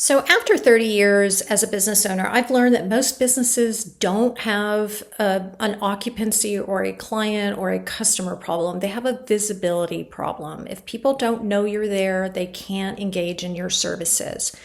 So after 30 years as a business owner, I've learned that most businesses don't have an occupancy or a client or a customer problem. They have a visibility problem. If people don't know you're there, they can't engage in your services.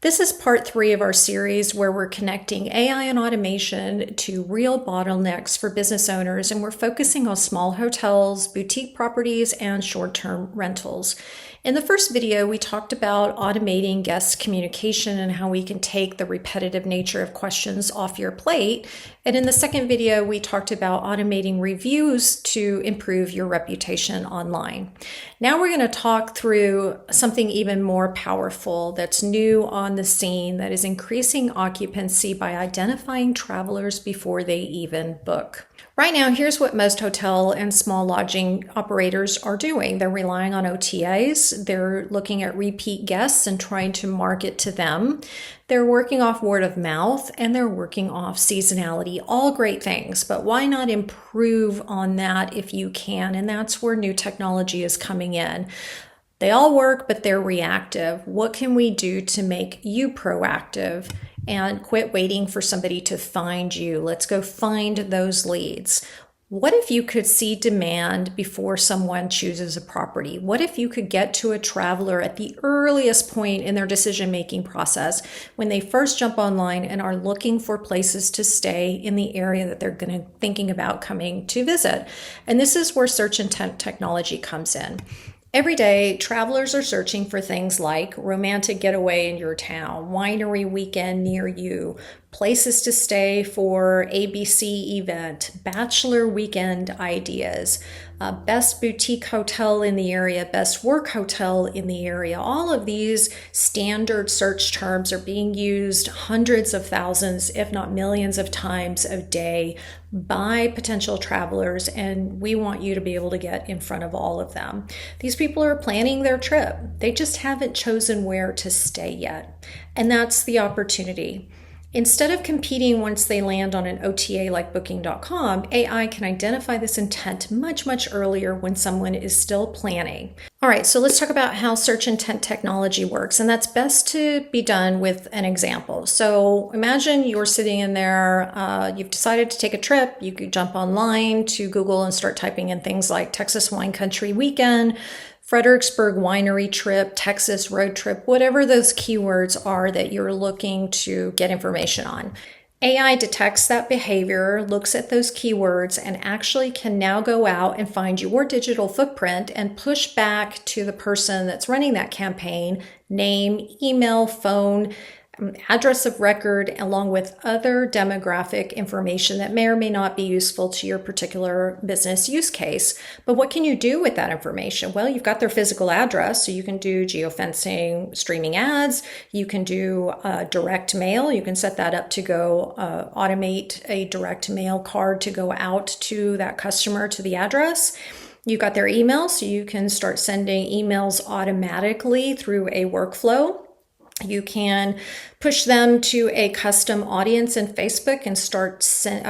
This is part 3 of our series where we're connecting AI and automation to real bottlenecks for business owners, and we're focusing on small hotels, boutique properties, and short-term rentals. In the first video, we talked about automating guest communication and how we can take the repetitive nature of questions off your plate. And in the second video, we talked about automating reviews to improve your reputation online. Now we're going to talk through something even more powerful that's new on the scene that is increasing occupancy by identifying travelers before they even book. Right now, here's what most hotel and small lodging operators are doing. They're relying on OTAs. They're looking at repeat guests and trying to market to them. They're working off word of mouth, and they're working off seasonality. All great things, but why not improve on that if you can? And that's where new technology is coming in. They all work, but they're reactive. What can we do to make you proactive and quit waiting for somebody to find you? Let's go find those leads. What if you could see demand before someone chooses a property? What if you could get to a traveler at the earliest point in their decision-making process when they first jump online and are looking for places to stay in the area that they're thinking about coming to visit? And this is where search intent technology comes in. Every day, travelers are searching for things like romantic getaway in your town, winery weekend near you, places to stay for ABC event, bachelor weekend ideas, best boutique hotel in the area, best work hotel in the area. All of these standard search terms are being used hundreds of thousands, if not millions of times a day by potential travelers, and we want you to be able to get in front of all of them. These people are planning their trip. They just haven't chosen where to stay yet, and that's the opportunity. Instead of competing once they land on an OTA like Booking.com, AI can identify this intent much earlier when someone is still planning. All right, so let's talk about how search intent technology works, and that's best to be done with an example. So imagine you're sitting in there, you've decided to take a trip. You could jump online to Google and start typing in things like Texas wine country weekend, Fredericksburg winery trip, Texas road trip, whatever those keywords are that you're looking to get information on. AI detects that behavior, looks at those keywords, and actually can now go out and find your digital footprint and push back to the person that's running that campaign, name, email, phone, address of record, along with other demographic information that may or may not be useful to your particular business use case. But what can you do with that information? Well, you've got their physical address, so you can do geofencing, streaming ads. You can do direct mail. You can set that up to go automate a direct mail card to go out to that customer to the address. You've got their email, so you can start sending emails automatically through a workflow. You can push them to a custom audience in Facebook and start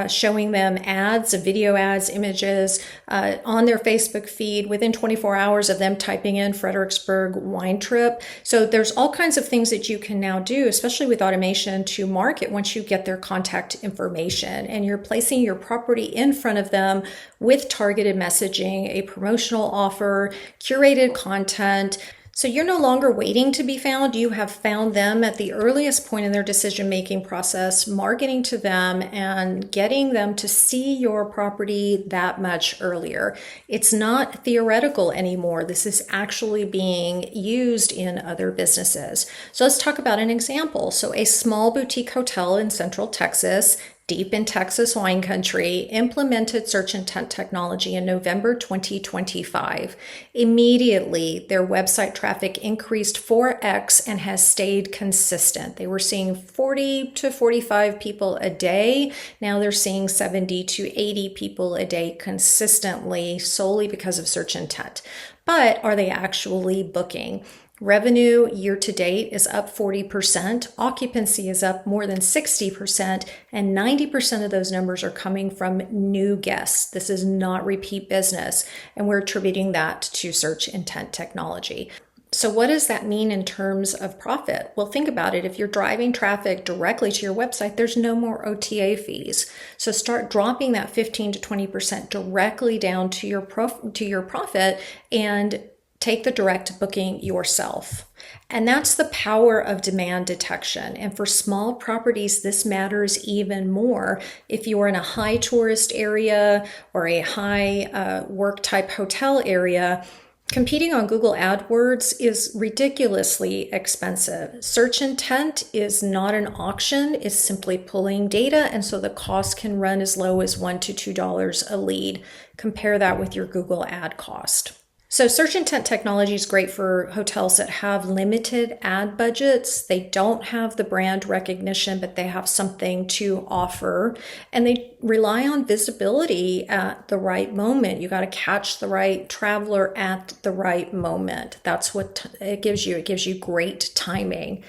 showing them ads, video ads, images on their Facebook feed within 24 hours of them typing in Fredericksburg wine trip. So there's all kinds of things that you can now do, especially with automation, to market once you get their contact information and you're placing your property in front of them with targeted messaging, a promotional offer, curated content. So you're no longer waiting to be found. You have found them at the earliest point in their decision-making process, marketing to them and getting them to see your property that much earlier. It's not theoretical anymore. This is actually being used in other businesses. So let's talk about an example. So a small boutique hotel in Central Texas, deep in Texas wine country, implemented search intent technology in November 2025. Immediately, their website traffic increased 4x and has stayed consistent. They were seeing 40 to 45 people a day. Now they're seeing 70 to 80 people a day consistently, solely because of search intent. But are they actually booking? Revenue year to date is up 40%, occupancy is up more than 60%, and 90% of those numbers are coming from new guests. This is not repeat business, and we're attributing that to search intent technology. So what does that mean in terms of profit? Well, think about it. If you're driving traffic directly to your website, there's no more OTA fees. So start dropping that 15 to 20% directly down to your profit and take the direct booking yourself. And that's the power of demand detection. And for small properties, this matters even more. If you're in a high tourist area or a high work type hotel area, competing on Google AdWords is ridiculously expensive. Search intent is not an auction, it's simply pulling data, and so the cost can run as low as $1 to $2 a lead. Compare that with your Google ad cost. So search intent technology is great for hotels that have limited ad budgets. They don't have the brand recognition, but they have something to offer, and they rely on visibility at the right moment. You got to catch the right traveler at the right moment. That's what it gives you. It gives you great timing.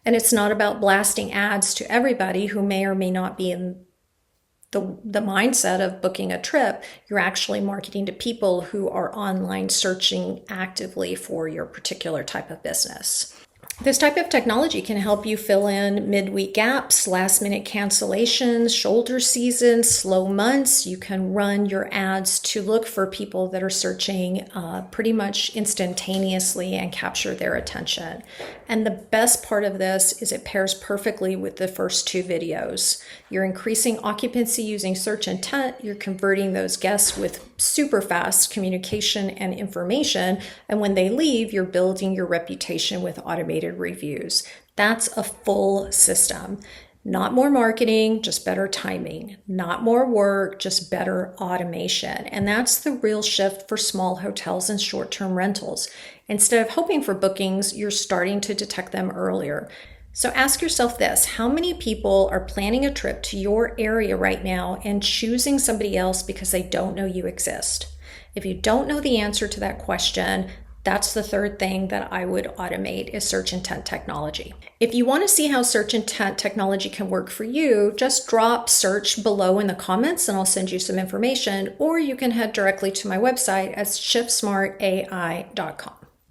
And it's not about blasting ads to everybody who may or may not be in the mindset of booking a trip. You're actually marketing to people who are online searching actively for your particular type of business. This type of technology can help you fill in midweek gaps, last minute cancellations, shoulder season, slow months. You can run your ads to look for people that are searching pretty much instantaneously and capture their attention. And the best part of this is it pairs perfectly with the first two videos. You're increasing occupancy using search intent. You're converting those guests with super fast communication and information. And when they leave, you're building your reputation with automated reviews. That's a full system. Not more marketing, just better timing. Not more work, just better automation. And that's the real shift for small hotels and short-term rentals. Instead of hoping for bookings, you're starting to detect them earlier. So ask yourself this: how many people are planning a trip to your area right now and choosing somebody else because they don't know you exist? If you don't know the answer to that question, that's the third thing that I would automate is search intent technology. If you want to see how search intent technology can work for you, just drop search below in the comments and I'll send you some information, or you can head directly to my website at shiftsmartai.com.